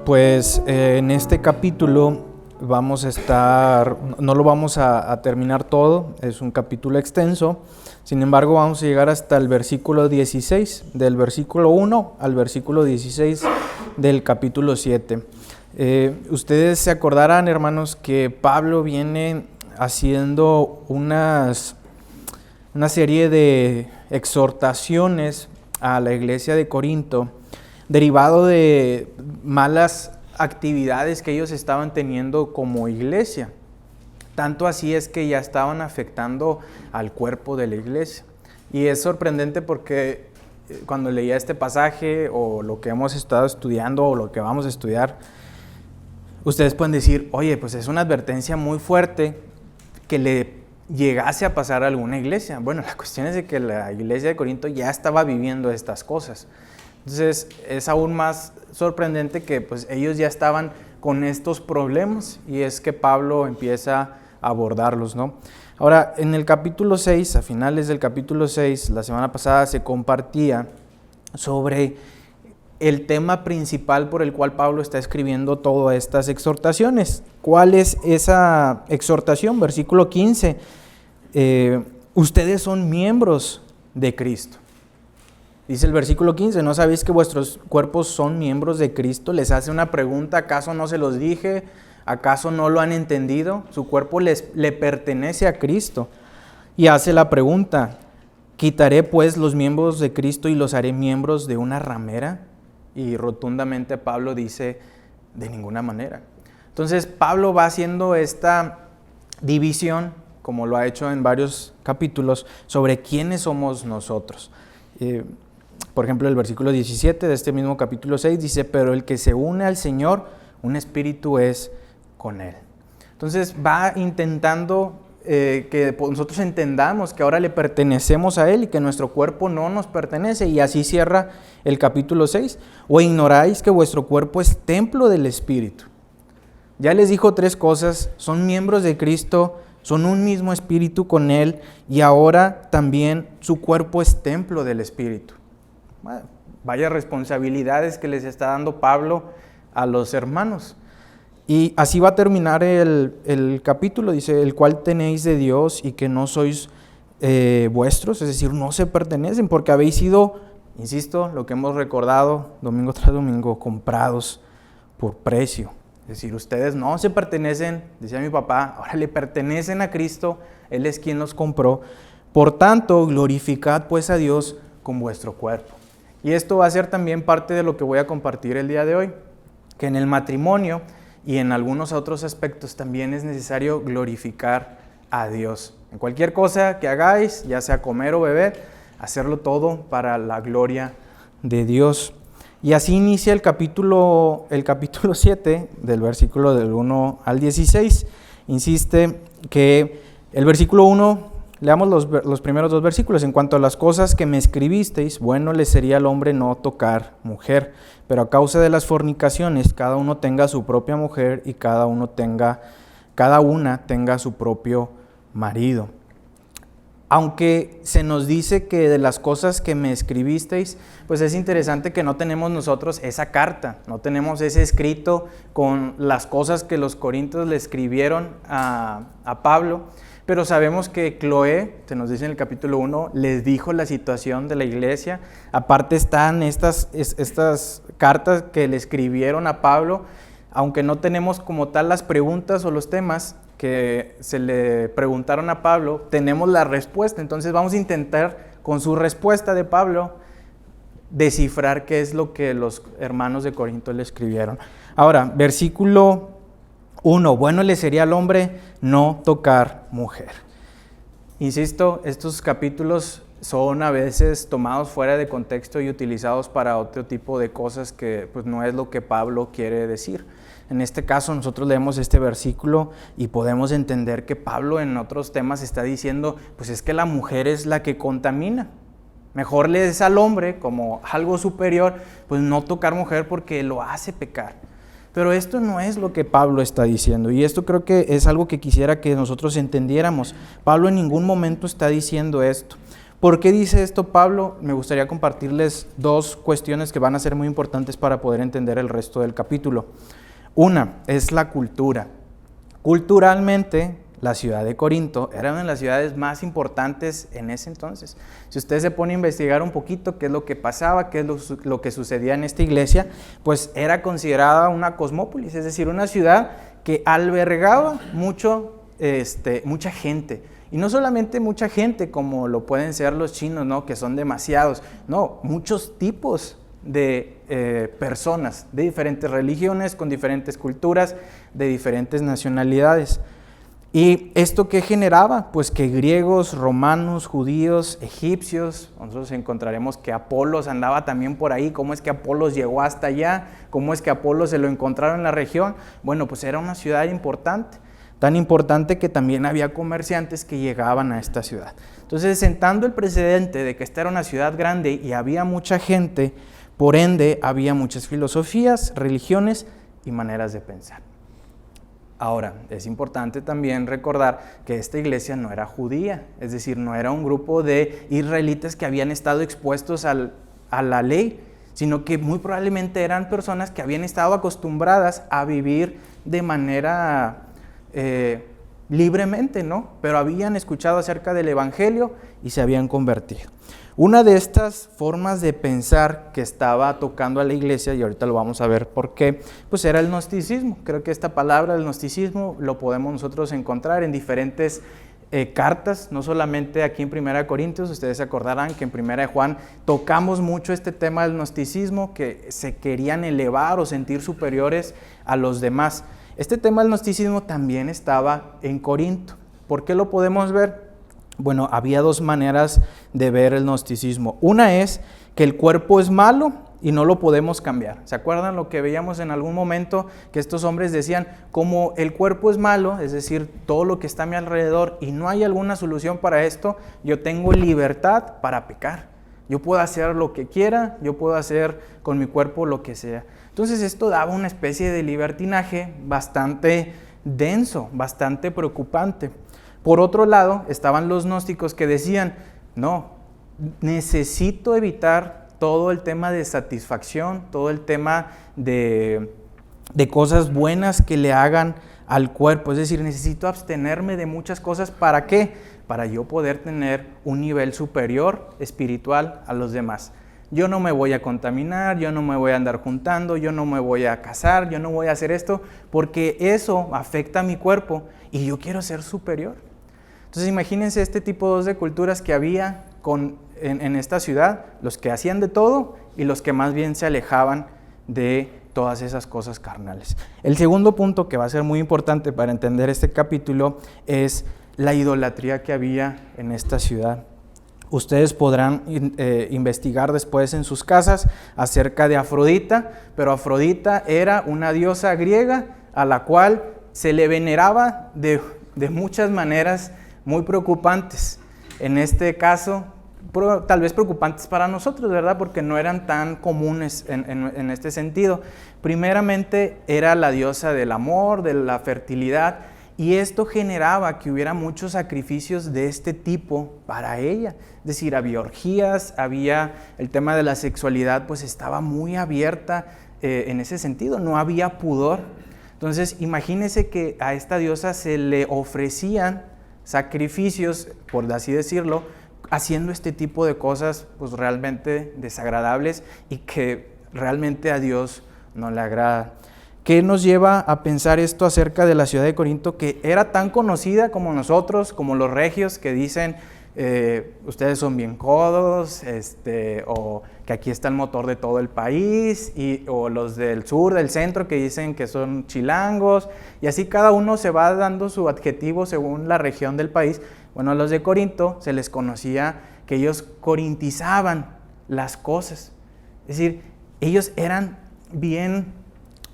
Pues en este capítulo vamos a estar, no lo vamos a terminar todo, es un capítulo extenso, sin embargo vamos a llegar hasta el versículo 16, del versículo 1 al versículo 16 del capítulo 7. Ustedes se acordarán, hermanos, que Pablo viene haciendo una serie de exhortaciones a la iglesia de Corinto, derivado de malas actividades que ellos estaban teniendo como iglesia. Tanto así es que ya estaban afectando al cuerpo de la iglesia. Y es sorprendente porque cuando leía este pasaje o lo que hemos estado estudiando o lo que vamos a estudiar, ustedes pueden decir, oye, pues es una advertencia muy fuerte que le llegase a pasar a alguna iglesia. Bueno, la cuestión es de que la iglesia de Corinto ya estaba viviendo estas cosas. Entonces es aún más sorprendente que pues ellos ya estaban con estos problemas y es que Pablo empieza a abordarlos, ¿no? Ahora, en el capítulo 6, a finales del capítulo 6, la semana pasada se compartía sobre el tema principal por el cual Pablo está escribiendo todas estas exhortaciones. ¿Cuál es esa exhortación? Versículo 15, ustedes son miembros de Cristo. Dice el versículo 15, ¿no sabéis que vuestros cuerpos son miembros de Cristo? Les hace una pregunta, ¿acaso no se los dije? ¿Acaso no lo han entendido? Su cuerpo le pertenece a Cristo. Y hace la pregunta, ¿quitaré pues los miembros de Cristo y los haré miembros de una ramera? Y rotundamente Pablo dice, de ninguna manera. Entonces Pablo va haciendo esta división, como lo ha hecho en varios capítulos, sobre quiénes somos nosotros. Por ejemplo, el versículo 17 de este mismo capítulo 6 dice, pero el que se une al Señor, un espíritu es con Él. Entonces va intentando que nosotros entendamos que ahora le pertenecemos a Él y que nuestro cuerpo no nos pertenece. Y así cierra el capítulo 6. ¿O ignoráis que vuestro cuerpo es templo del Espíritu? Ya les dijo tres cosas, son miembros de Cristo, son un mismo espíritu con Él y ahora también su cuerpo es templo del Espíritu. Bueno, vaya responsabilidades que les está dando Pablo a los hermanos. Y así va a terminar el capítulo, dice, el cual tenéis de Dios y que no sois vuestros, es decir, no se pertenecen porque habéis sido, insisto, lo que hemos recordado domingo tras domingo, comprados por precio. Es decir, ustedes no se pertenecen, decía mi papá, ahora le pertenecen a Cristo, Él es quien los compró. Por tanto, glorificad pues a Dios con vuestro cuerpo. Y esto va a ser también parte de lo que voy a compartir el día de hoy, que en el matrimonio y en algunos otros aspectos también es necesario glorificar a Dios. En cualquier cosa que hagáis, ya sea comer o beber, hacerlo todo para la gloria de Dios. Y así inicia el capítulo 7, del versículo del 1 al 16. Insiste que el versículo 1, leamos los primeros dos versículos. En cuanto a las cosas que me escribisteis, bueno le sería al hombre no tocar mujer, pero a causa de las fornicaciones, cada uno tenga su propia mujer y cada una tenga su propio marido. Aunque se nos dice que de las cosas que me escribisteis, pues es interesante que no tenemos nosotros esa carta, no tenemos ese escrito con las cosas que los corintios le escribieron a Pablo, pero sabemos que Cloé, se nos dice en el capítulo 1, les dijo la situación de la iglesia. Aparte están estas cartas que le escribieron a Pablo, aunque no tenemos como tal las preguntas o los temas que se le preguntaron a Pablo, tenemos la respuesta. Entonces vamos a intentar con su respuesta de Pablo descifrar qué es lo que los hermanos de Corinto le escribieron. Ahora, versículo 1, bueno le sería al hombre no tocar mujer. Insisto, estos capítulos son a veces tomados fuera de contexto y utilizados para otro tipo de cosas que pues no es lo que Pablo quiere decir. En este caso nosotros leemos este versículo y podemos entender que Pablo en otros temas está diciendo, pues es que la mujer es la que contamina. Mejor le es al hombre como algo superior, pues no tocar mujer porque lo hace pecar. Pero esto no es lo que Pablo está diciendo y esto creo que es algo que quisiera que nosotros entendiéramos. Pablo en ningún momento está diciendo esto. ¿Por qué dice esto Pablo? Me gustaría compartirles dos cuestiones que van a ser muy importantes para poder entender el resto del capítulo. Una es la cultura. Culturalmente, la ciudad de Corinto era una de las ciudades más importantes en ese entonces. Si usted se pone a investigar un poquito qué es lo que pasaba, qué es lo que sucedía en esta iglesia, pues era considerada una cosmópolis, es decir, una ciudad que albergaba mucha gente. Y no solamente mucha gente como lo pueden ser los chinos, ¿no? Que son demasiados. No, muchos tipos de personas de diferentes religiones, con diferentes culturas, de diferentes nacionalidades. ¿Y esto qué generaba? Pues que griegos, romanos, judíos, egipcios, nosotros encontraremos que Apolos andaba también por ahí. ¿Cómo es que Apolos llegó hasta allá? ¿Cómo es que Apolos se lo encontraron en la región? Bueno, pues era una ciudad importante. Tan importante que también había comerciantes que llegaban a esta ciudad. Entonces, sentando el precedente de que esta era una ciudad grande y había mucha gente, por ende, había muchas filosofías, religiones y maneras de pensar. Ahora, es importante también recordar que esta iglesia no era judía, es decir, no era un grupo de israelitas que habían estado expuestos a la ley, sino que muy probablemente eran personas que habían estado acostumbradas a vivir de manera libremente, ¿no? Pero habían escuchado acerca del evangelio y se habían convertido. Una de estas formas de pensar que estaba tocando a la iglesia, y ahorita lo vamos a ver por qué, pues era el gnosticismo. Creo que esta palabra, el gnosticismo, lo podemos nosotros encontrar en diferentes cartas, no solamente aquí en 1 Corintios. Ustedes se acordarán que en 1 Juan tocamos mucho este tema del gnosticismo, que se querían elevar o sentir superiores a los demás. Este tema del gnosticismo también estaba en Corinto. ¿Por qué lo podemos ver? Bueno, había dos maneras de ver el gnosticismo. Una es que el cuerpo es malo y no lo podemos cambiar. ¿Se acuerdan lo que veíamos en algún momento? Que estos hombres decían, como el cuerpo es malo, es decir, todo lo que está a mi alrededor y no hay alguna solución para esto, yo tengo libertad para pecar. Yo puedo hacer lo que quiera, yo puedo hacer con mi cuerpo lo que sea. Entonces esto daba una especie de libertinaje bastante denso, bastante preocupante. Por otro lado, estaban los gnósticos que decían, no, necesito evitar todo el tema de satisfacción, todo el tema de cosas buenas que le hagan al cuerpo. Es decir, necesito abstenerme de muchas cosas. ¿Para qué? Para yo poder tener un nivel superior espiritual a los demás. Yo no me voy a contaminar, yo no me voy a andar juntando, yo no me voy a casar, yo no voy a hacer esto, porque eso afecta a mi cuerpo y yo quiero ser superior. Entonces imagínense este tipo de culturas que había en esta ciudad, los que hacían de todo y los que más bien se alejaban de todas esas cosas carnales. El segundo punto que va a ser muy importante para entender este capítulo es la idolatría que había en esta ciudad. Ustedes podrán investigar después en sus casas acerca de Afrodita, pero Afrodita era una diosa griega a la cual se le veneraba de muchas maneras muy preocupantes. En este caso, tal vez preocupantes para nosotros, ¿verdad? Porque no eran tan comunes en este sentido. Primeramente era la diosa del amor, de la fertilidad, y esto generaba que hubiera muchos sacrificios de este tipo para ella. Es decir, había orgías, había el tema de la sexualidad, pues estaba muy abierta en ese sentido, no había pudor. Entonces, imagínense que a esta diosa se le ofrecían sacrificios, por así decirlo, haciendo este tipo de cosas pues realmente desagradables y que realmente a Dios no le agrada. ¿Qué nos lleva a pensar esto acerca de la ciudad de Corinto, que era tan conocida como nosotros, como los regios que dicen ustedes son bien codos, o que aquí está el motor de todo el país, o los del sur, del centro, que dicen que son chilangos, y así cada uno se va dando su adjetivo según la región del país? Bueno, a los de Corinto se les conocía que ellos corintizaban las cosas, es decir, ellos eran bien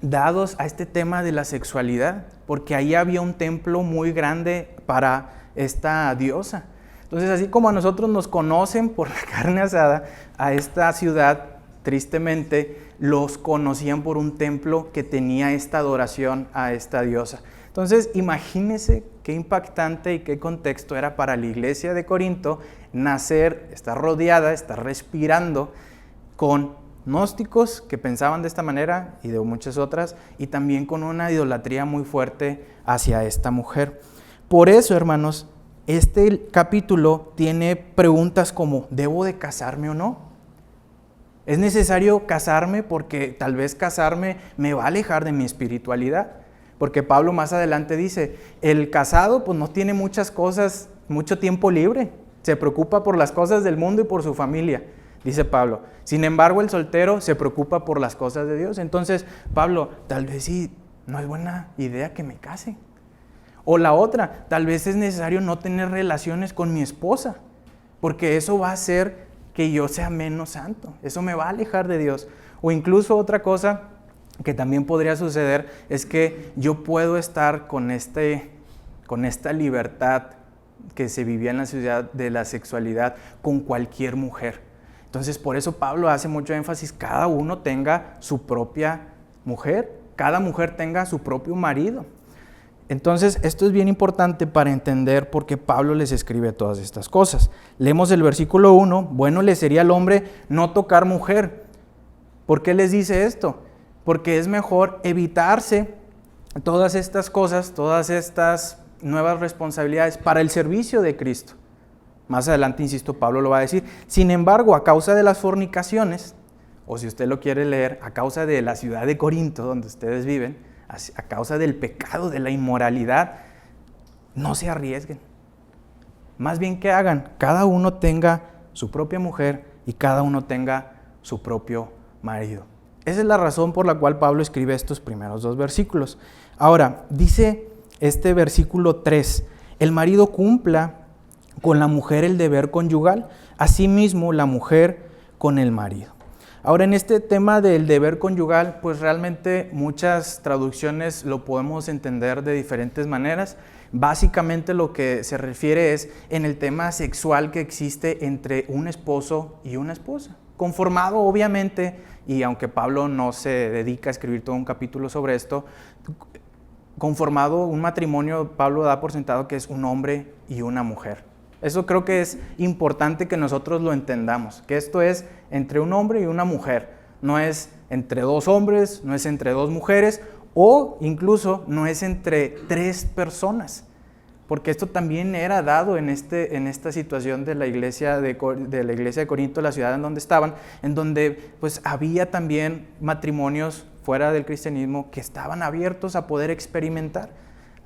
dados a este tema de la sexualidad, porque ahí había un templo muy grande para esta diosa. Entonces, así como a nosotros nos conocen por la carne asada, a esta ciudad, tristemente, los conocían por un templo que tenía esta adoración a esta diosa. Entonces, imagínense qué impactante y qué contexto era para la iglesia de Corinto nacer, estar rodeada, estar respirando con gnósticos que pensaban de esta manera y de muchas otras, y también con una idolatría muy fuerte hacia esta mujer. Por eso, hermanos, este capítulo tiene preguntas como, ¿debo de casarme o no? ¿Es necesario casarme porque tal vez casarme me va a alejar de mi espiritualidad? Porque Pablo más adelante dice, el casado pues no tiene muchas cosas, mucho tiempo libre, se preocupa por las cosas del mundo y por su familia, dice Pablo. Sin embargo, el soltero se preocupa por las cosas de Dios. Entonces, Pablo, tal vez sí, no es buena idea que me case. O la otra, tal vez es necesario no tener relaciones con mi esposa, porque eso va a hacer que yo sea menos santo, eso me va a alejar de Dios. O incluso otra cosa que también podría suceder es que yo puedo estar con esta libertad que se vivía en la sociedad de la sexualidad con cualquier mujer. Entonces, por eso Pablo hace mucho énfasis, cada uno tenga su propia mujer, cada mujer tenga su propio marido. Entonces, esto es bien importante para entender por qué Pablo les escribe todas estas cosas. Leemos el versículo 1, bueno le sería al hombre no tocar mujer. ¿Por qué les dice esto? Porque es mejor evitarse todas estas cosas, todas estas nuevas responsabilidades para el servicio de Cristo. Más adelante, insisto, Pablo lo va a decir. Sin embargo, a causa de las fornicaciones, o si usted lo quiere leer, a causa de la ciudad de Corinto, donde ustedes viven, a causa del pecado, de la inmoralidad, no se arriesguen. Más bien que hagan, cada uno tenga su propia mujer y cada uno tenga su propio marido. Esa es la razón por la cual Pablo escribe estos primeros 2 versículos. Ahora, dice este versículo 3, el marido cumpla con la mujer el deber conyugal, asimismo la mujer con el marido. Ahora, en este tema del deber conyugal, pues realmente muchas traducciones lo podemos entender de diferentes maneras. Básicamente lo que se refiere es en el tema sexual que existe entre un esposo y una esposa. Conformado, obviamente, y aunque Pablo no se dedica a escribir todo un capítulo sobre esto, conformado un matrimonio, Pablo da por sentado que es un hombre y una mujer. Eso creo que es importante que nosotros lo entendamos, que esto es entre un hombre y una mujer. No es entre 2 hombres, no es entre 2 mujeres, o incluso no es entre 3 personas. Porque esto también era dado en esta situación de la iglesia de Corinto, la ciudad en donde estaban, en donde pues había también matrimonios fuera del cristianismo que estaban abiertos a poder experimentar.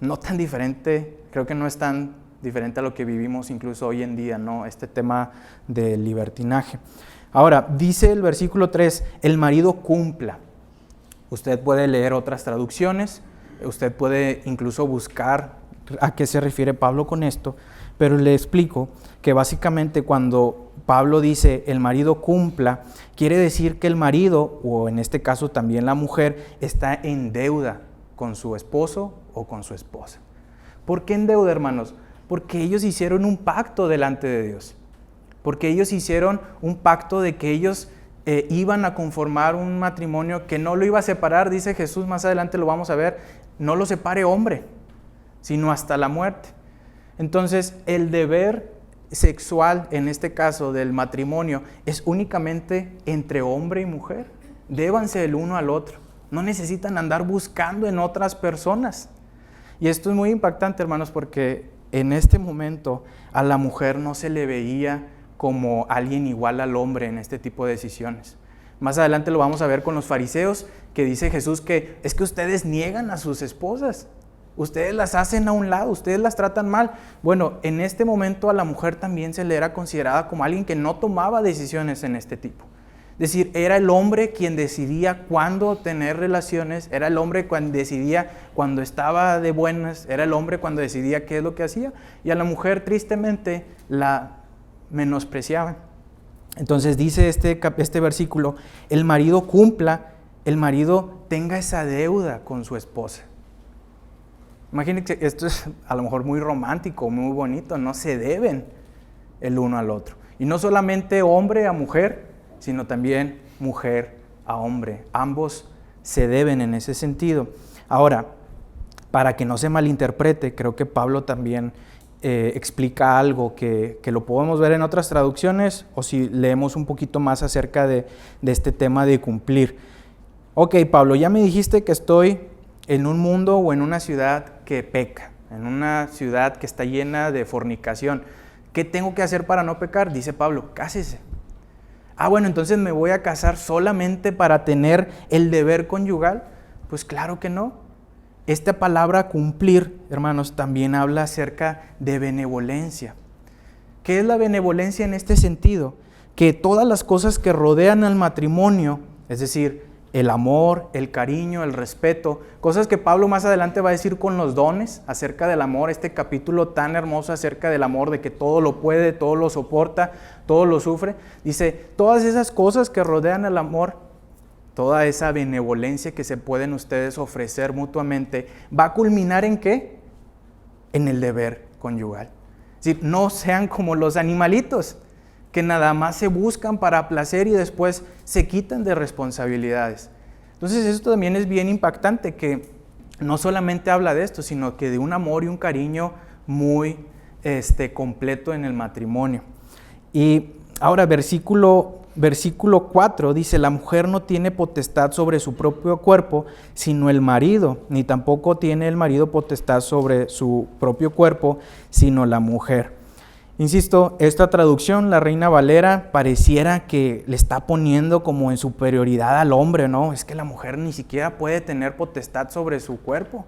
No tan diferente, creo que no es tan diferente a lo que vivimos incluso hoy en día, ¿no? Este tema del libertinaje. Ahora, dice el versículo 3, el marido cumpla. Usted puede leer otras traducciones, usted puede incluso buscar a qué se refiere Pablo con esto, pero le explico que básicamente cuando Pablo dice el marido cumpla, quiere decir que el marido, o en este caso también la mujer, está en deuda con su esposo o con su esposa. ¿Por qué en deuda, hermanos? Porque ellos hicieron un pacto delante de Dios. Porque ellos hicieron un pacto de que ellos iban a conformar un matrimonio que no lo iba a separar, dice Jesús, más adelante lo vamos a ver, no lo separe hombre, sino hasta la muerte. Entonces, el deber sexual, en este caso del matrimonio, es únicamente entre hombre y mujer. Débanse el uno al otro. No necesitan andar buscando en otras personas. Y esto es muy impactante, hermanos, porque en este momento a la mujer no se le veía como alguien igual al hombre en este tipo de decisiones. Más adelante lo vamos a ver con los fariseos, que dice Jesús que es que ustedes niegan a sus esposas, ustedes las hacen a un lado, ustedes las tratan mal. Bueno, en este momento a la mujer también se le era considerada como alguien que no tomaba decisiones en este tipo. Es decir, era el hombre quien decidía cuándo tener relaciones, era el hombre quien decidía cuando estaba de buenas, era el hombre cuando decidía qué es lo que hacía, y a la mujer tristemente la menospreciaban. Entonces dice este versículo, el marido cumpla, el marido tenga esa deuda con su esposa. Imagínense, esto es a lo mejor muy romántico, muy bonito, no se deben el uno al otro. Y no solamente hombre a mujer, sino también mujer a hombre. Ambos se deben en ese sentido. Ahora, para que no se malinterprete, creo que Pablo también explica algo que lo podemos ver en otras traducciones o si leemos un poquito más acerca de este tema de cumplir. Ok, Pablo, ya me dijiste que estoy en un mundo o en una ciudad que peca, en una ciudad que está llena de fornicación. ¿Qué tengo que hacer para no pecar? Dice Pablo, cásese. Bueno, entonces me voy a casar solamente para tener el deber conyugal. Pues claro que no. Esta palabra cumplir, hermanos, también habla acerca de benevolencia. ¿Qué es la benevolencia en este sentido? Que todas las cosas que rodean al matrimonio, es decir, el amor, el cariño, el respeto, cosas que Pablo más adelante va a decir con los dones acerca del amor, este capítulo tan hermoso acerca del amor, de que todo lo puede, todo lo soporta, todo lo sufre. Dice, todas esas cosas que rodean al amor, toda esa benevolencia que se pueden ustedes ofrecer mutuamente, va a culminar ¿en qué? En el deber conyugal. Es decir, no sean como los animalitos que nada más se buscan para placer y después se quitan de responsabilidades. Entonces esto también es bien impactante, que no solamente habla de esto, sino que de un amor y un cariño muy completo en el matrimonio. Y ahora versículo 4 dice, la mujer no tiene potestad sobre su propio cuerpo, sino el marido, ni tampoco tiene el marido potestad sobre su propio cuerpo, sino la mujer. Insisto, esta traducción, la Reina Valera, pareciera que le está poniendo como en superioridad al hombre, ¿no? Es que la mujer ni siquiera puede tener potestad sobre su cuerpo.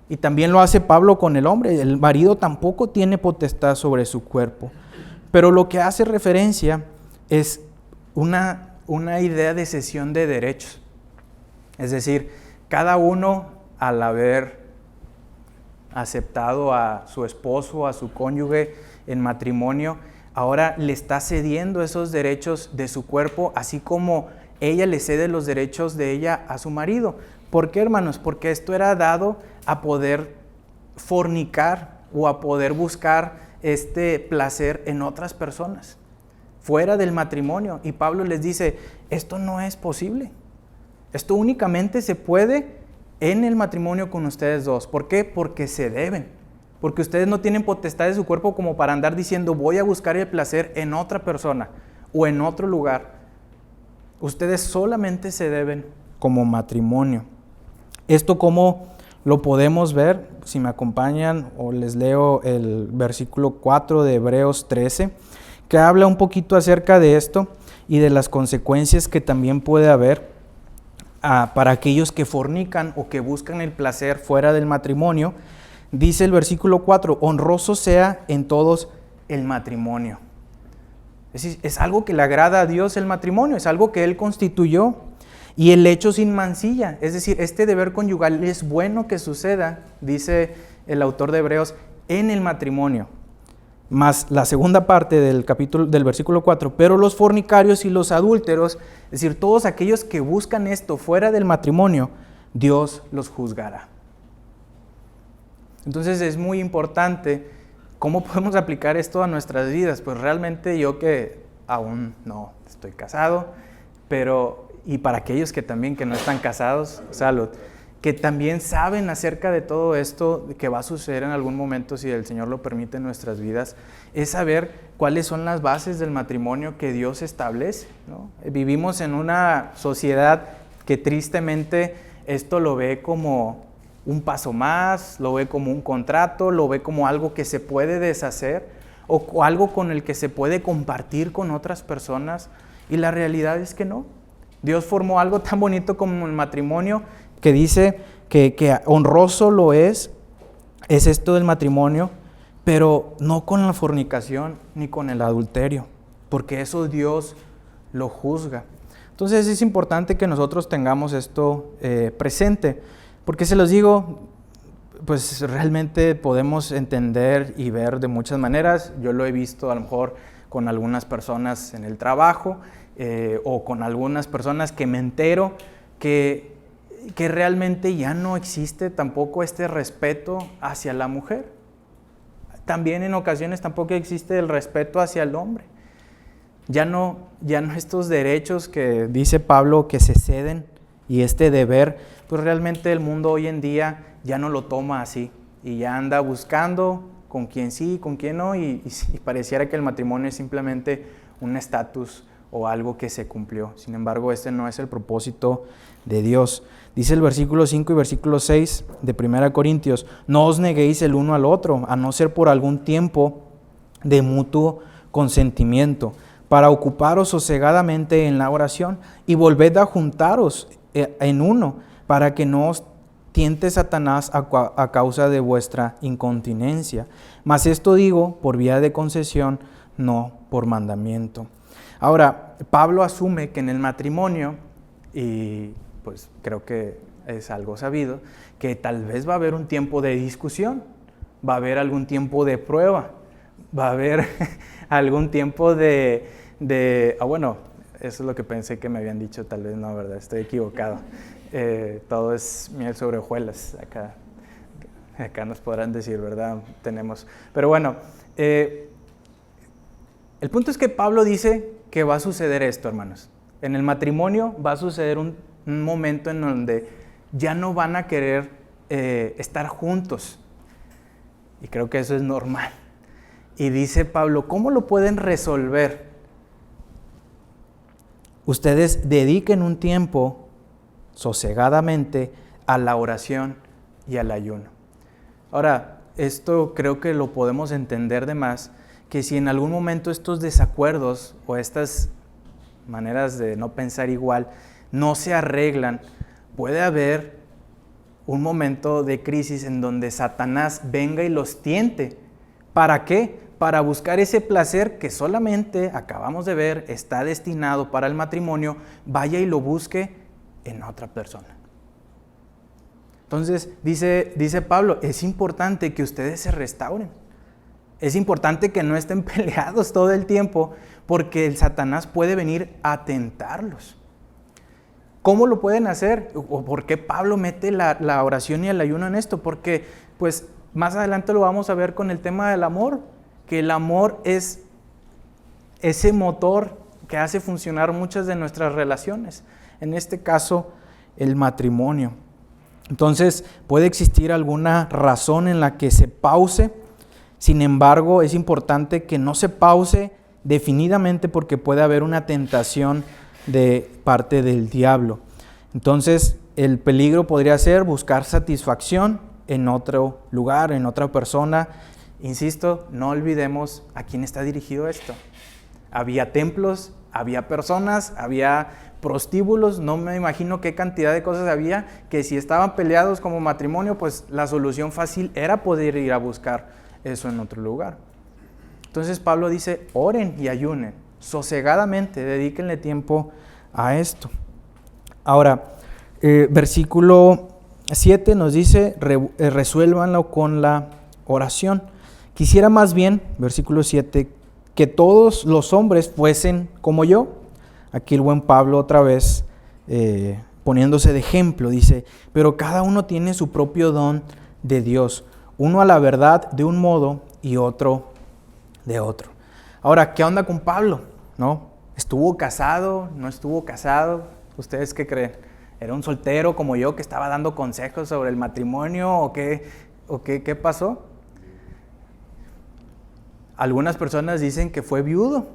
Y también lo hace Pablo con el hombre, el marido tampoco tiene potestad sobre su cuerpo. Pero lo que hace referencia es una idea de cesión de derechos. Es decir, cada uno al haber aceptado a su esposo, a su cónyuge en matrimonio, ahora le está cediendo esos derechos de su cuerpo, así como ella le cede los derechos de ella a su marido. ¿Por qué, hermanos? Porque esto era dado a poder fornicar o a poder buscar este placer en otras personas, fuera del matrimonio. Y Pablo les dice, esto no es posible. Esto únicamente se puede en el matrimonio con ustedes dos. ¿Por qué? Porque se deben. Porque ustedes no tienen potestad de su cuerpo como para andar diciendo, voy a buscar el placer en otra persona o en otro lugar. Ustedes solamente se deben como matrimonio. ¿Esto cómo lo podemos ver? Si me acompañan o les leo el versículo 4 de Hebreos 13, que habla un poquito acerca de esto y de las consecuencias que también puede haber para aquellos que fornican o que buscan el placer fuera del matrimonio. Dice el versículo 4, honroso sea en todos el matrimonio. Es decir, es algo que le agrada a Dios el matrimonio, es algo que Él constituyó. Y el hecho sin mancilla, es decir, este deber conyugal es bueno que suceda, dice el autor de Hebreos, en el matrimonio. Más la segunda parte del capítulo, del versículo 4, pero los fornicarios y los adúlteros, es decir, todos aquellos que buscan esto fuera del matrimonio, Dios los juzgará. Entonces es muy importante cómo podemos aplicar esto a nuestras vidas. Pues realmente yo que aún no estoy casado, y para aquellos que también que no están casados, salud, que también saben acerca de todo esto que va a suceder en algún momento, si el Señor lo permite en nuestras vidas, es saber cuáles son las bases del matrimonio que Dios establece, ¿no? Vivimos en una sociedad que tristemente esto lo ve como un paso más, lo ve como un contrato, lo ve como algo que se puede deshacer o algo con el que se puede compartir con otras personas, y la realidad es que no. Dios formó algo tan bonito como el matrimonio, que dice que honroso lo es esto del matrimonio, pero no con la fornicación ni con el adulterio, porque eso Dios lo juzga. Entonces es importante que nosotros tengamos esto presente, porque se los digo, pues realmente podemos entender y ver de muchas maneras. Yo lo he visto a lo mejor con algunas personas en el trabajo o con algunas personas que me entero que realmente ya no existe tampoco este respeto hacia la mujer. También en ocasiones tampoco existe el respeto hacia el hombre. Ya no estos derechos que dice Pablo que se ceden y este deber, pues realmente el mundo hoy en día ya no lo toma así y ya anda buscando con quién sí, con quién no, y pareciera que el matrimonio es simplemente un estatus o algo que se cumplió. Sin embargo, este no es el propósito de Dios. Dice el versículo 5 y versículo 6 de 1 Corintios, no os neguéis el uno al otro, a no ser por algún tiempo de mutuo consentimiento, para ocuparos sosegadamente en la oración, y volved a juntaros en uno, para que no os tiente Satanás a causa de vuestra incontinencia. Mas esto digo por vía de concesión, no por mandamiento. Ahora, Pablo asume que en el matrimonio, y pues creo que es algo sabido, que tal vez va a haber un tiempo de discusión, va a haber algún tiempo de prueba, va a haber algún tiempo bueno, eso es lo que pensé que me habían dicho, tal vez no, ¿verdad? Estoy equivocado. Todo es miel sobre hojuelas, acá nos podrán decir, ¿verdad? Pero bueno, el punto es que Pablo dice que va a suceder esto, hermanos. En el matrimonio va a suceder un momento en donde ya no van a querer estar juntos. Y creo que eso es normal. Y dice Pablo, ¿cómo lo pueden resolver? Ustedes dediquen un tiempo sosegadamente a la oración y al ayuno. Ahora, esto creo que lo podemos entender de más, que si en algún momento estos desacuerdos o estas maneras de no pensar igual no se arreglan, puede haber un momento de crisis en donde Satanás venga y los tiente. ¿Para qué? Para buscar ese placer que solamente, acabamos de ver, está destinado para el matrimonio, vaya y lo busque en otra persona. Entonces, dice Pablo, es importante que ustedes se restauren. Es importante que no estén peleados todo el tiempo, porque el Satanás puede venir a tentarlos. ¿Cómo lo pueden hacer? ¿O por qué Pablo mete la oración y el ayuno en esto? Porque, pues, más adelante lo vamos a ver con el tema del amor, que el amor es ese motor que hace funcionar muchas de nuestras relaciones. En este caso, el matrimonio. Entonces, puede existir alguna razón en la que se pause. Sin embargo, es importante que no se pause definidamente porque puede haber una tentación de parte del diablo. Entonces, el peligro podría ser buscar satisfacción en otro lugar, en otra persona. Insisto, no olvidemos a quién está dirigido esto. Había templos, había personas, había prostíbulos, no me imagino qué cantidad de cosas había, que si estaban peleados como matrimonio, pues la solución fácil era poder ir a buscar eso en otro lugar. Entonces Pablo dice, oren y ayunen, sosegadamente, dedíquenle tiempo a esto. Ahora, versículo 7 nos dice, resuélvanlo con la oración. Quisiera más bien, versículo 7, que todos los hombres fuesen como yo. Aquí el buen Pablo otra vez poniéndose de ejemplo, dice, pero cada uno tiene su propio don de Dios, uno a la verdad de un modo y otro de otro. Ahora, ¿qué onda con Pablo? ¿No? ¿Estuvo casado? ¿No estuvo casado? ¿Ustedes qué creen? ¿Era un soltero como yo que estaba dando consejos sobre el matrimonio o qué pasó? Algunas personas dicen que fue viudo.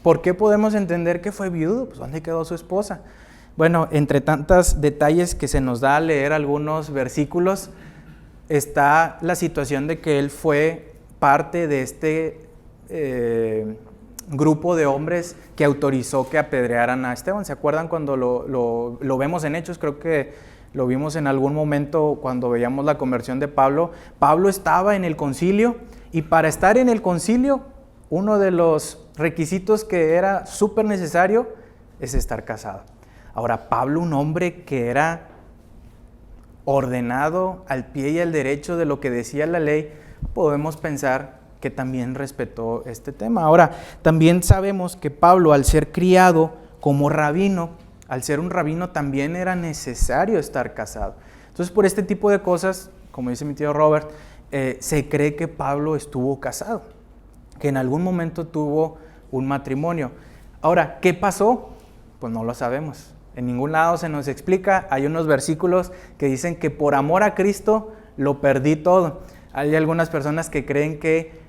¿Por qué podemos entender que fue viudo? Pues ¿dónde quedó su esposa? Bueno, entre tantos detalles que se nos da a leer algunos versículos, está la situación de que él fue parte de este grupo de hombres que autorizó que apedrearan a Esteban. ¿Se acuerdan cuando lo vemos en Hechos? Creo que lo vimos en algún momento cuando veíamos la conversión de Pablo. Pablo estaba en el concilio y para estar en el concilio, uno de los requisitos que era súper necesario es estar casado. Ahora, Pablo, un hombre que era ordenado al pie y al derecho de lo que decía la ley, podemos pensar que también respetó este tema. Ahora, también sabemos que Pablo, al ser criado como rabino, al ser un rabino, también era necesario estar casado. Entonces, por este tipo de cosas, como dice mi tío Robert, se cree que Pablo estuvo casado, que en algún momento tuvo un matrimonio. Ahora, ¿qué pasó? Pues no lo sabemos. En ningún lado se nos explica. Hay unos versículos que dicen que por amor a Cristo lo perdí todo. Hay algunas personas que creen que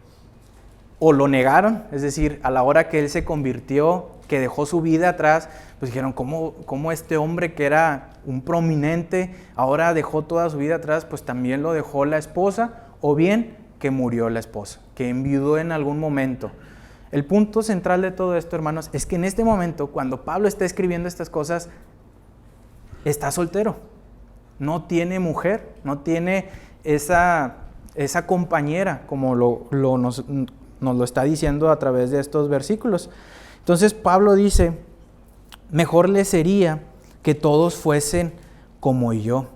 o lo negaron, es decir, a la hora que Él se convirtió, que dejó su vida atrás, pues dijeron, ¿cómo este hombre que era un prominente, ahora dejó toda su vida atrás? Pues también lo dejó la esposa, o bien que murió la esposa, que enviudó en algún momento. El punto central de todo esto, hermanos, es que en este momento, cuando Pablo está escribiendo estas cosas, está soltero. No tiene mujer, no tiene esa compañera, como nos lo está diciendo a través de estos versículos. Entonces Pablo dice, mejor le sería que todos fuesen como yo,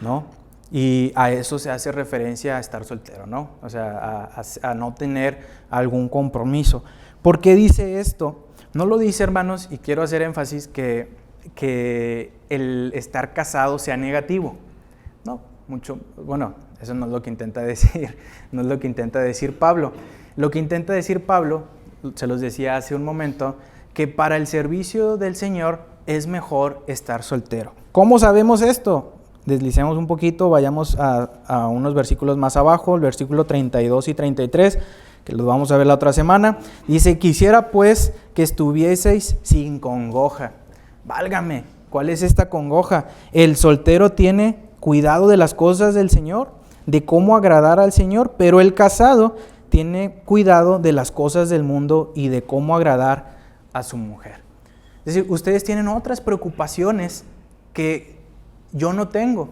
¿no? Y a eso se hace referencia a estar soltero, ¿no? O sea, a no tener algún compromiso. ¿Por qué dice esto? No lo dice, hermanos, y quiero hacer énfasis que el estar casado sea negativo. No, bueno, eso no es lo que intenta decir, no es lo que intenta decir Pablo. Lo que intenta decir Pablo, se los decía hace un momento, que para el servicio del Señor es mejor estar soltero. ¿Cómo sabemos esto? Deslicemos un poquito, vayamos a unos versículos más abajo, el versículo 32 y 33, que los vamos a ver la otra semana. Dice, quisiera pues que estuvieseis sin congoja. Válgame, ¿cuál es esta congoja? El soltero tiene cuidado de las cosas del Señor, de cómo agradar al Señor, pero el casado tiene cuidado de las cosas del mundo y de cómo agradar a su mujer. Es decir, ustedes tienen otras preocupaciones que yo no tengo.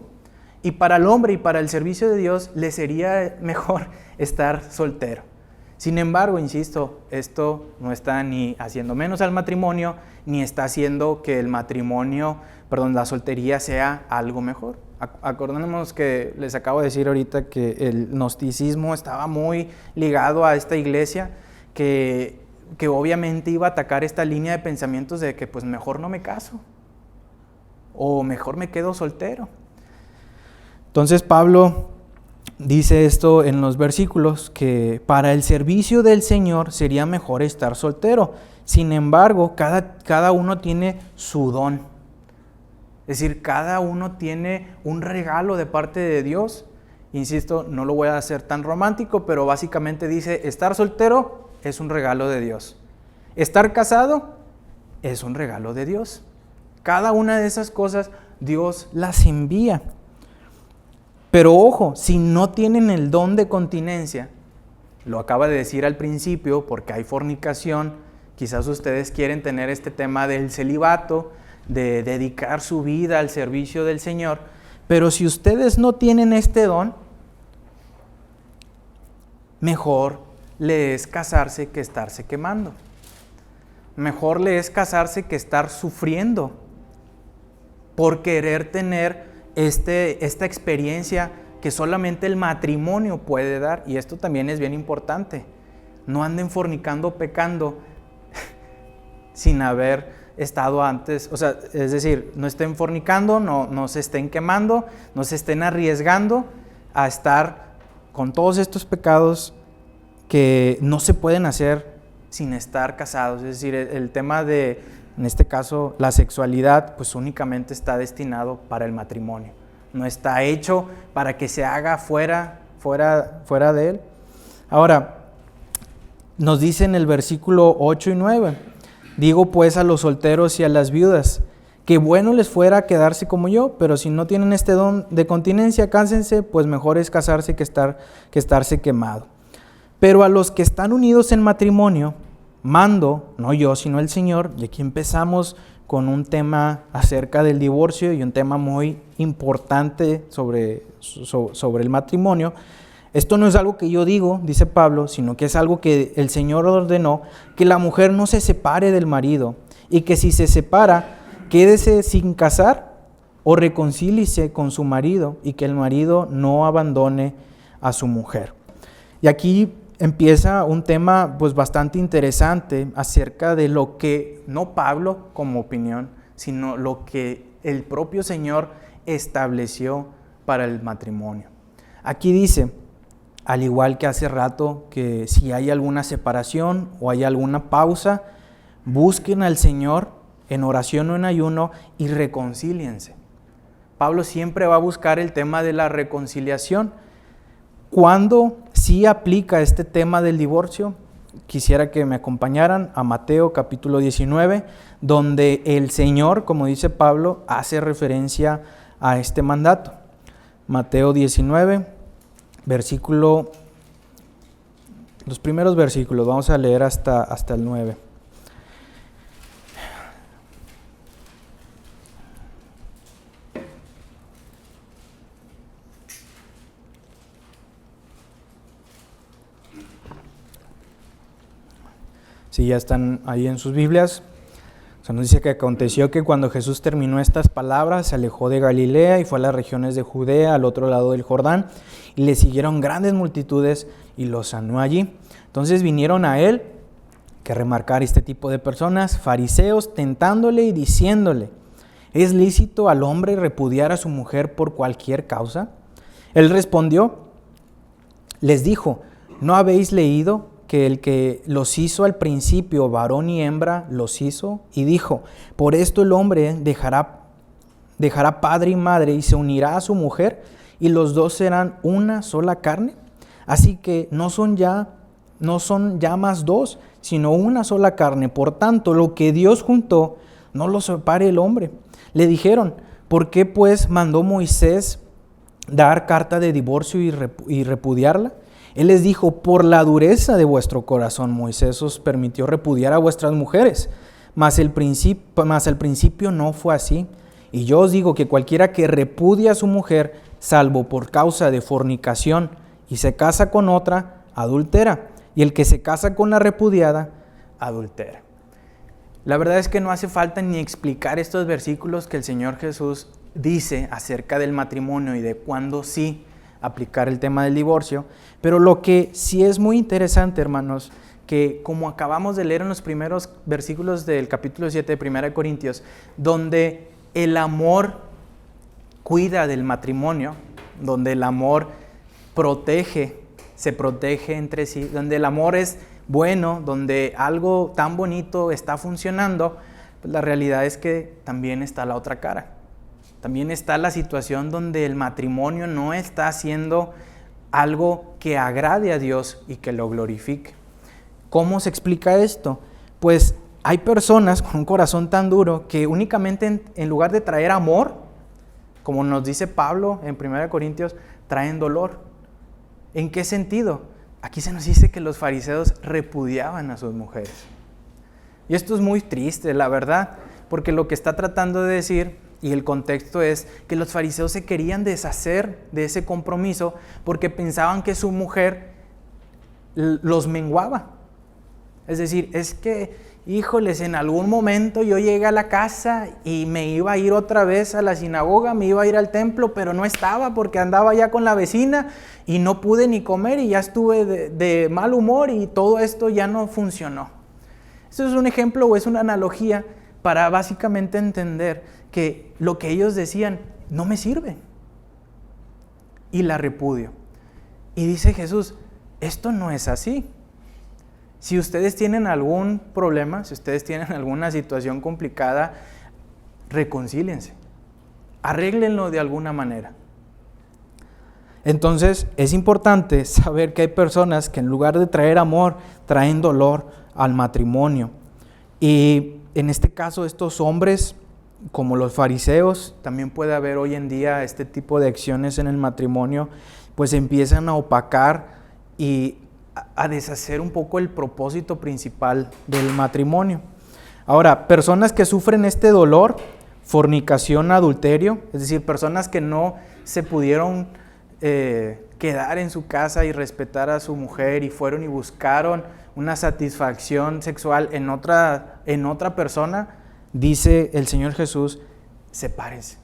Y para el hombre y para el servicio de Dios le sería mejor estar soltero. Sin embargo, insisto, esto no está ni haciendo menos al matrimonio, ni está haciendo que la soltería sea algo mejor. Acordémonos que les acabo de decir ahorita que el gnosticismo estaba muy ligado a esta iglesia, que obviamente iba a atacar esta línea de pensamientos de que pues mejor no me caso, o mejor me quedo soltero. Entonces Pablo dice esto en los versículos, que para el servicio del Señor sería mejor estar soltero. Sin embargo, cada uno tiene su don. Es decir, cada uno tiene un regalo de parte de Dios. Insisto, no lo voy a hacer tan romántico, pero básicamente dice, estar soltero es un regalo de Dios. Estar casado es un regalo de Dios. Cada una de esas cosas Dios las envía. Pero ojo, si no tienen el don de continencia, lo acaba de decir al principio, porque hay fornicación, quizás ustedes quieren tener este tema del celibato, de dedicar su vida al servicio del Señor, pero si ustedes no tienen este don, mejor le es casarse que estarse quemando. Mejor le es casarse que estar sufriendo por querer tener esta experiencia que solamente el matrimonio puede dar. Y esto también es bien importante. No anden fornicando, pecando sin haber estado antes, o sea, es decir, no estén fornicando, no se estén quemando, no se estén arriesgando a estar con todos estos pecados que no se pueden hacer sin estar casados. Es decir, el tema de, en este caso, la sexualidad, pues únicamente está destinado para el matrimonio. No está hecho para que se haga fuera de él. Ahora, nos dice en el versículo 8 y 9, digo pues a los solteros y a las viudas, que bueno les fuera quedarse como yo, pero si no tienen este don de continencia, cánsense, pues mejor es casarse que estarse quemado. Pero a los que están unidos en matrimonio, mando, no yo, sino el Señor, y aquí empezamos con un tema acerca del divorcio y un tema muy importante sobre el matrimonio. Esto no es algo que yo digo, dice Pablo, sino que es algo que el Señor ordenó, que la mujer no se separe del marido y que si se separa, quédese sin casar o reconcíliese con su marido y que el marido no abandone a su mujer. Y aquí empieza un tema pues bastante interesante acerca de lo que, no Pablo como opinión, sino lo que el propio Señor estableció para el matrimonio. Aquí dice, al igual que hace rato, que si hay alguna separación o hay alguna pausa, busquen al Señor en oración o en ayuno y reconcíliense. Pablo siempre va a buscar el tema de la reconciliación. ¿Cuándo sí aplica este tema del divorcio? Quisiera que me acompañaran a Mateo capítulo 19, donde el Señor, como dice Pablo, hace referencia a este mandato. Mateo 19, los primeros versículos, vamos a leer hasta el 9. Si ya están ahí en sus Biblias, nos dice que aconteció que cuando Jesús terminó estas palabras, se alejó de Galilea y fue a las regiones de Judea, al otro lado del Jordán, y le siguieron grandes multitudes y los sanó allí. Entonces vinieron a él, que remarcar este tipo de personas, fariseos, tentándole y diciéndole: ¿es lícito al hombre repudiar a su mujer por cualquier causa? Él respondió, les dijo: ¿no habéis leído que el que los hizo al principio, varón y hembra, los hizo? Y dijo: por esto el hombre dejará padre y madre y se unirá a su mujer, y los dos serán una sola carne. Así que no son ya más dos, sino una sola carne. Por tanto, lo que Dios juntó, no lo separe el hombre. Le dijeron: ¿por qué pues mandó Moisés dar carta de divorcio y repudiarla? Él les dijo: por la dureza de vuestro corazón, Moisés os permitió repudiar a vuestras mujeres, mas al principio no fue así. Y yo os digo que cualquiera que repudia a su mujer, salvo por causa de fornicación, y se casa con otra, adultera. Y el que se casa con la repudiada, adultera. La verdad es que no hace falta ni explicar estos versículos que el Señor Jesús dice acerca del matrimonio y de cuándo sí aplicar el tema del divorcio, pero lo que sí es muy interesante, hermanos, que como acabamos de leer en los primeros versículos del capítulo 7 de 1 Corintios, donde el amor cuida del matrimonio, donde el amor se protege entre sí, donde el amor es bueno, donde algo tan bonito está funcionando, pues la realidad es que también está la otra cara. También está la situación donde el matrimonio no está haciendo algo que agrade a Dios y que lo glorifique. ¿Cómo se explica esto? Pues hay personas con un corazón tan duro que únicamente en lugar de traer amor, como nos dice Pablo en 1 Corintios, traen dolor. ¿En qué sentido? Aquí se nos dice que los fariseos repudiaban a sus mujeres. Y esto es muy triste, la verdad, porque lo que está tratando de decir, y el contexto es que los fariseos se querían deshacer de ese compromiso porque pensaban que su mujer los menguaba. Es decir, es que, híjoles, en algún momento yo llegué a la casa y me iba a ir otra vez a la sinagoga, me iba a ir al templo, pero no estaba porque andaba ya con la vecina y no pude ni comer y ya estuve de mal humor y todo esto ya no funcionó. Esto es un ejemplo o es una analogía para básicamente entender que lo que ellos decían no me sirve y la repudio. Y dice Jesús, esto no es así. Si ustedes tienen algún problema, si ustedes tienen alguna situación complicada, reconcíliense, arréglenlo de alguna manera. Entonces es importante saber que hay personas que en lugar de traer amor, traen dolor al matrimonio. Y en este caso estos hombres, como los fariseos, también puede haber hoy en día este tipo de acciones en el matrimonio, pues empiezan a opacar y a deshacer un poco el propósito principal del matrimonio. Ahora, personas que sufren este dolor, fornicación, adulterio, es decir, personas que no se pudieron quedar en su casa y respetar a su mujer y fueron y buscaron una satisfacción sexual en otra persona, dice el Señor Jesús, sepárense.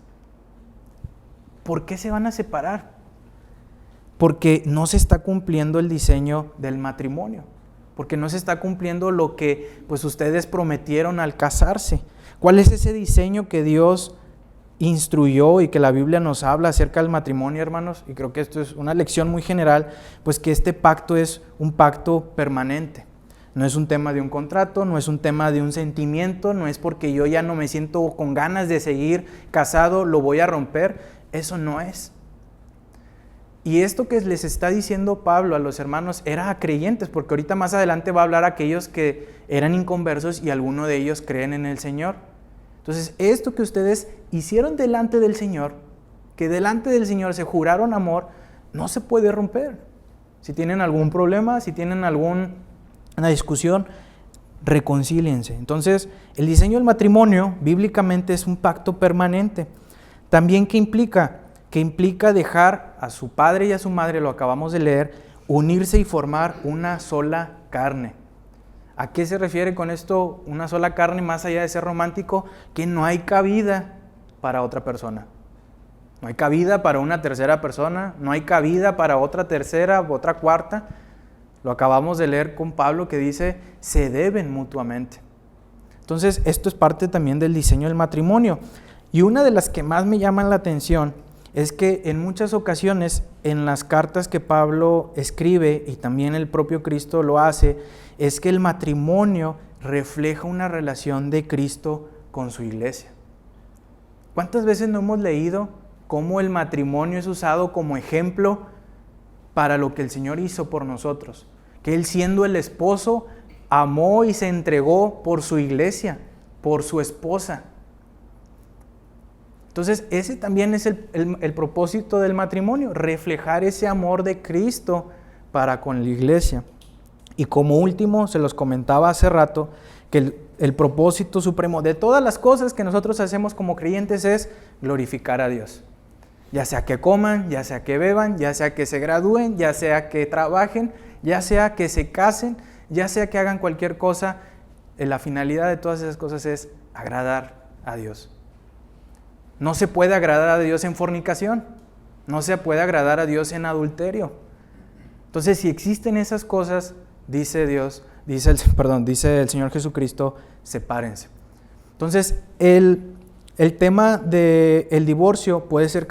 ¿Por qué se van a separar? Porque no se está cumpliendo el diseño del matrimonio, porque no se está cumpliendo lo que pues ustedes prometieron al casarse. ¿Cuál es ese diseño que Dios instruyó y que la Biblia nos habla acerca del matrimonio, hermanos? Y creo que esto es una lección muy general, pues que este pacto es un pacto permanente. No es un tema de un contrato, no es un tema de un sentimiento, no es porque yo ya no me siento con ganas de seguir casado, lo voy a romper. Eso no es. Y esto que les está diciendo Pablo a los hermanos era a creyentes, porque ahorita más adelante va a hablar a aquellos que eran inconversos y alguno de ellos creen en el Señor. Entonces, esto que ustedes hicieron delante del Señor, que delante del Señor se juraron amor, no se puede romper. Si tienen algún problema, si tienen alguna discusión, reconcíliense. Entonces, el diseño del matrimonio bíblicamente es un pacto permanente. También, ¿qué implica? Que implica dejar a su padre y a su madre, lo acabamos de leer, unirse y formar una sola carne. ¿A qué se refiere con esto, una sola carne, más allá de ser romántico? Que no hay cabida para otra persona. No hay cabida para una tercera persona, no hay cabida para otra tercera, otra cuarta. Lo acabamos de leer con Pablo que dice, se deben mutuamente. Entonces, esto es parte también del diseño del matrimonio. Y una de las que más me llaman la atención es que en muchas ocasiones en las cartas que Pablo escribe, y también el propio Cristo lo hace, es que el matrimonio refleja una relación de Cristo con su iglesia. ¿Cuántas veces no hemos leído cómo el matrimonio es usado como ejemplo para lo que el Señor hizo por nosotros? Que Él, siendo el esposo, amó y se entregó por su iglesia, por su esposa. Entonces, ese también es el propósito del matrimonio, reflejar ese amor de Cristo para con la iglesia. Y como último, se los comentaba hace rato, que el propósito supremo de todas las cosas que nosotros hacemos como creyentes es glorificar a Dios. Ya sea que coman, ya sea que beban, ya sea que se gradúen, ya sea que trabajen, ya sea que se casen, ya sea que hagan cualquier cosa, la finalidad de todas esas cosas es agradar a Dios. No se puede agradar a Dios en fornicación, no se puede agradar a Dios en adulterio. Entonces, si existen esas cosas, dice el Señor Jesucristo, sepárense. Entonces, el tema del divorcio puede ser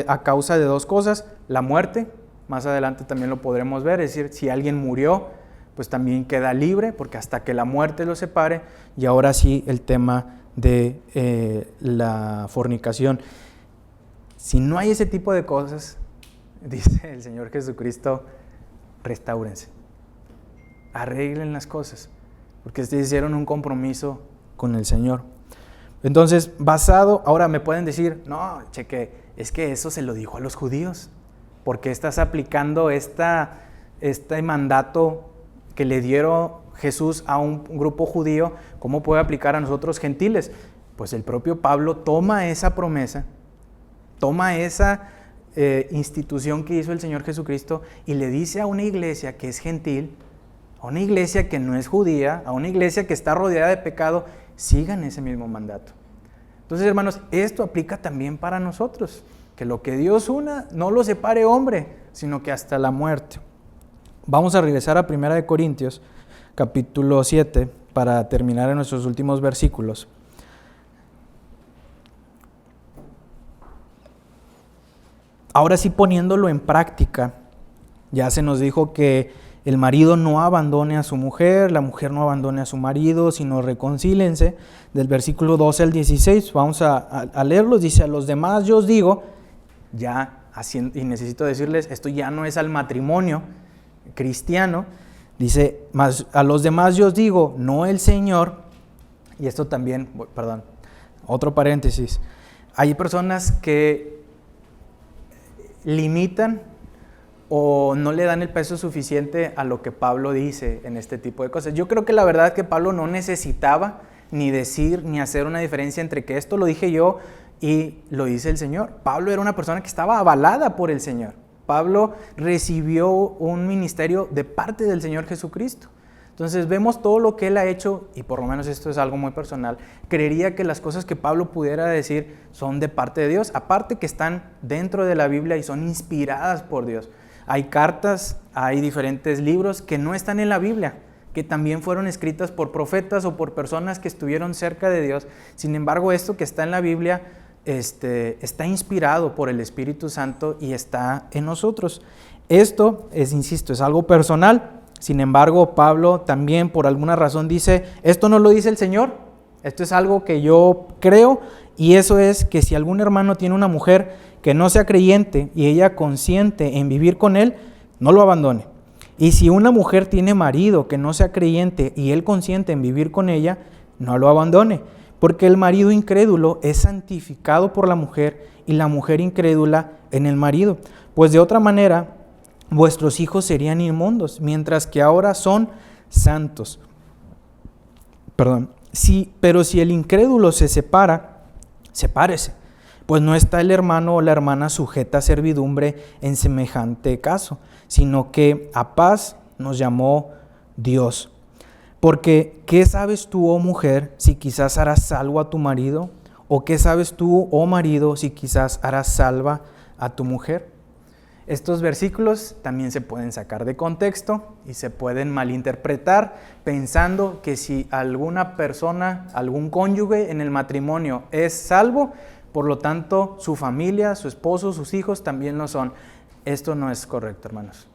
a causa de dos cosas: la muerte, más adelante también lo podremos ver, es decir, si alguien murió, pues también queda libre, porque hasta que la muerte lo separe. Y ahora sí, el tema de la fornicación. Si no hay ese tipo de cosas, dice el Señor Jesucristo, restáurense, arreglen las cosas, porque ustedes hicieron un compromiso con el Señor. Entonces, ahora me pueden decir, no, cheque, es que eso se lo dijo a los judíos, porque estás aplicando este mandato que le dieron Jesús a un grupo judío, ¿cómo puede aplicar a nosotros gentiles? Pues el propio Pablo toma esa promesa, toma esa institución que hizo el Señor Jesucristo y le dice a una iglesia que es gentil, a una iglesia que no es judía, a una iglesia que está rodeada de pecado, sigan ese mismo mandato. Entonces, hermanos, esto aplica también para nosotros, que lo que Dios una no lo separe hombre, sino que hasta la muerte. Vamos a regresar a 1 Corintios, capítulo 7, para terminar en nuestros últimos versículos. Ahora sí, poniéndolo en práctica, ya se nos dijo que el marido no abandone a su mujer, la mujer no abandone a su marido, sino reconcílense. Del versículo 12 al 16, vamos a leerlos. Dice: a los demás yo os digo, y necesito decirles, esto ya no es al matrimonio cristiano. Dice, a los demás yo os digo, no el Señor. Y esto también, otro paréntesis. Hay personas que limitan o no le dan el peso suficiente a lo que Pablo dice en este tipo de cosas. Yo creo que la verdad es que Pablo no necesitaba ni decir ni hacer una diferencia entre que esto lo dije yo y lo dice el Señor. Pablo era una persona que estaba avalada por el Señor. Pablo recibió un ministerio de parte del Señor Jesucristo. Entonces vemos todo lo que él ha hecho, y por lo menos esto es algo muy personal. Creería que las cosas que Pablo pudiera decir son de parte de Dios, aparte que están dentro de la Biblia y son inspiradas por Dios. Hay cartas, hay diferentes libros que no están en la Biblia, que también fueron escritas por profetas o por personas que estuvieron cerca de Dios. Sin embargo, esto que está en la Biblia está inspirado por el Espíritu Santo y está en nosotros. Esto es, insisto, es algo personal. Sin embargo, Pablo también por alguna razón dice, esto no lo dice el Señor, esto es algo que yo creo, y eso es que si algún hermano tiene una mujer que no sea creyente y ella consiente en vivir con él, no lo abandone. Y si una mujer tiene marido que no sea creyente y él consiente en vivir con ella, no lo abandone, porque el marido incrédulo es santificado por la mujer y la mujer incrédula en el marido. Pues de otra manera, vuestros hijos serían inmundos, mientras que ahora son santos. Pero si el incrédulo se separa, sepárese, pues no está el hermano o la hermana sujeta a servidumbre en semejante caso, sino que a paz nos llamó Dios. Porque, ¿qué sabes tú, oh mujer, si quizás harás salvo a tu marido? ¿O qué sabes tú, oh marido, si quizás harás salva a tu mujer? Estos versículos también se pueden sacar de contexto y se pueden malinterpretar pensando que si alguna persona, algún cónyuge en el matrimonio es salvo, por lo tanto su familia, su esposo, sus hijos también lo son. Esto no es correcto, hermanos.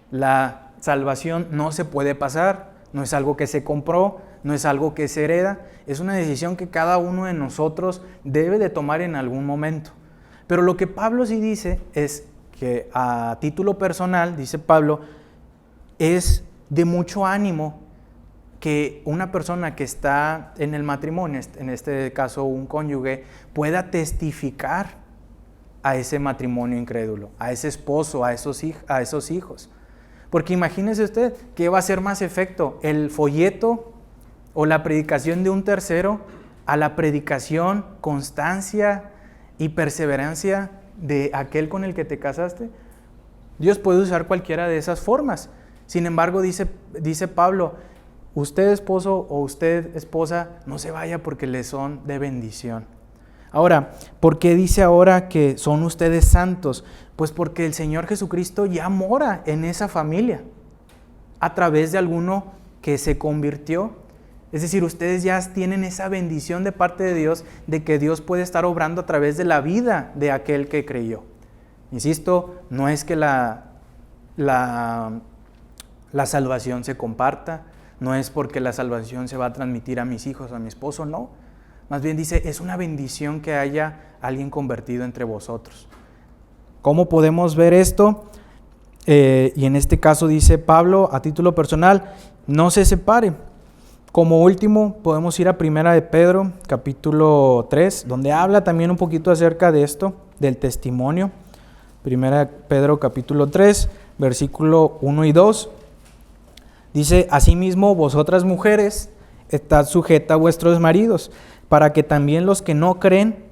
La salvación no se puede pasar. No es algo que se compró, no es algo que se hereda, es una decisión que cada uno de nosotros debe de tomar en algún momento. Pero lo que Pablo sí dice es que a título personal, dice Pablo, es de mucho ánimo que una persona que está en el matrimonio, en este caso un cónyuge, pueda testificar a ese matrimonio incrédulo, a ese esposo, a esos hijos. Porque imagínese usted, ¿qué va a hacer más efecto? ¿El folleto o la predicación de un tercero a la predicación, constancia y perseverancia de aquel con el que te casaste? Dios puede usar cualquiera de esas formas. Sin embargo, dice Pablo, usted esposo o usted esposa, no se vaya porque le son de bendición. Ahora, ¿por qué dice ahora que son ustedes santos? Pues porque el Señor Jesucristo ya mora en esa familia a través de alguno que se convirtió. Es decir, ustedes ya tienen esa bendición de parte de Dios de que Dios puede estar obrando a través de la vida de aquel que creyó. Insisto, no es que la salvación se comparta, no es porque la salvación se va a transmitir a mis hijos o a mi esposo, no. Más bien dice, es una bendición que haya alguien convertido entre vosotros. ¿Cómo podemos ver esto? Y en este caso dice Pablo, a título personal, no se separe. Como último, podemos ir a 1 de Pedro, capítulo 3, donde habla también un poquito acerca de esto, del testimonio. 1 de Pedro, capítulo 3, versículo 1 y 2. Dice, asimismo, vosotras mujeres, estad sujetas a vuestros maridos, para que también los que no creen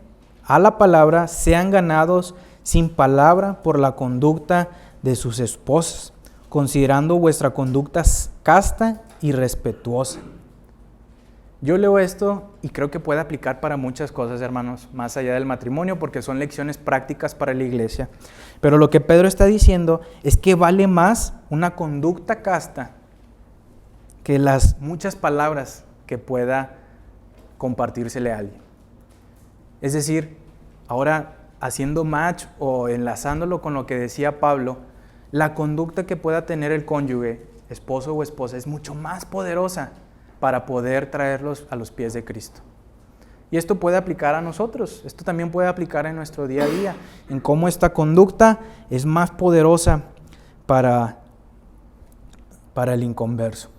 a la palabra sean ganados sin palabra por la conducta de sus esposas, considerando vuestra conducta casta y respetuosa. Yo leo esto y creo que puede aplicar para muchas cosas, hermanos, más allá del matrimonio, porque son lecciones prácticas para la iglesia. Pero lo que Pedro está diciendo es que vale más una conducta casta que las muchas palabras que pueda compartírsele a alguien. Es decir, ahora haciendo match o enlazándolo con lo que decía Pablo, la conducta que pueda tener el cónyuge, esposo o esposa, es mucho más poderosa para poder traerlos a los pies de Cristo. Y esto puede aplicar a nosotros, esto también puede aplicar en nuestro día a día, en cómo esta conducta es más poderosa para el inconverso.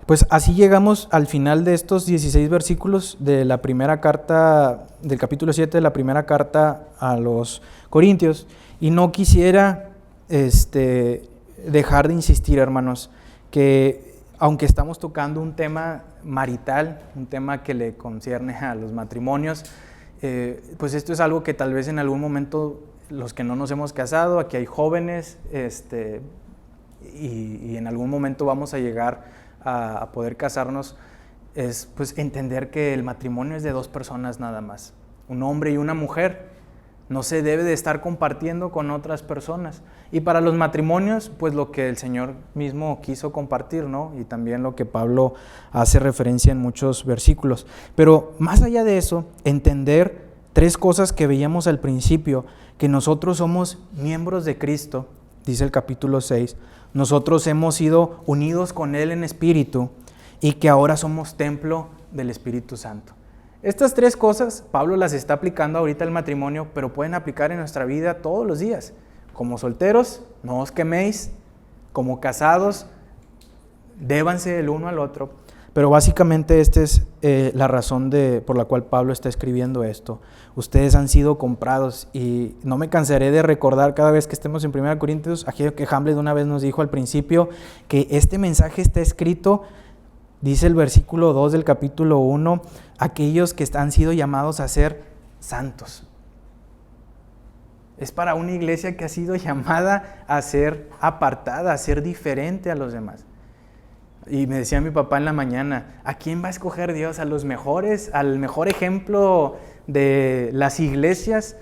Pues así llegamos al final de estos 16 versículos de la primera carta, del capítulo 7 de la primera carta a los Corintios. Y no quisiera dejar de insistir, hermanos, que aunque estamos tocando un tema marital, un tema que le concierne a los matrimonios, pues esto es algo que tal vez en algún momento los que no nos hemos casado, aquí hay jóvenes, y en algún momento vamos a llegar a poder casarnos, es pues entender que el matrimonio es de dos personas nada más, un hombre y una mujer. No se debe de estar compartiendo con otras personas. Y para los matrimonios, pues lo que el Señor mismo quiso compartir, ¿no? Y también lo que Pablo hace referencia en muchos versículos. Pero más allá de eso, entender tres cosas que veíamos al principio, que nosotros somos miembros de Cristo, dice el capítulo 6, nosotros hemos sido unidos con Él en espíritu y que ahora somos templo del Espíritu Santo. Estas tres cosas Pablo las está aplicando ahorita al matrimonio, pero pueden aplicar en nuestra vida todos los días. Como solteros, no os queméis; como casados, débanse el uno al otro. Pero básicamente esta es la razón por la cual Pablo está escribiendo esto. Ustedes han sido comprados, y no me cansaré de recordar cada vez que estemos en 1 Corintios aquello que Hamlet una vez nos dijo al principio, que este mensaje está escrito, dice el versículo 2 del capítulo 1, aquellos que han sido llamados a ser santos. Es para una iglesia que ha sido llamada a ser apartada, a ser diferente a los demás. Y me decía mi papá en la mañana, ¿a quién va a escoger Dios? ¿A los mejores? ¿Al mejor ejemplo de las iglesias?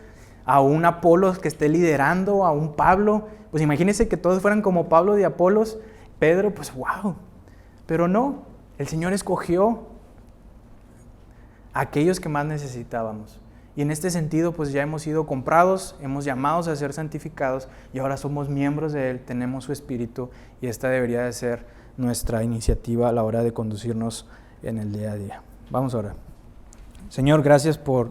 ¿A un Apolos que esté liderando? ¿A un Pablo? Pues imagínense que todos fueran como Pablo de Apolos, Pedro, pues wow. Pero no, el Señor escogió a aquellos que más necesitábamos. Y en este sentido, pues ya hemos sido comprados, hemos llamados a ser santificados y ahora somos miembros de Él, tenemos su Espíritu, y esta debería de ser nuestra iniciativa a la hora de conducirnos en el día a día. Vamos a orar. Señor, gracias por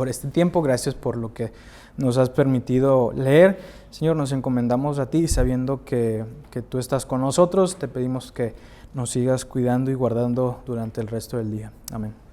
este tiempo, gracias por lo que nos has permitido leer. Señor, nos encomendamos a ti sabiendo que tú estás con nosotros. Te pedimos que nos sigas cuidando y guardando durante el resto del día. Amén.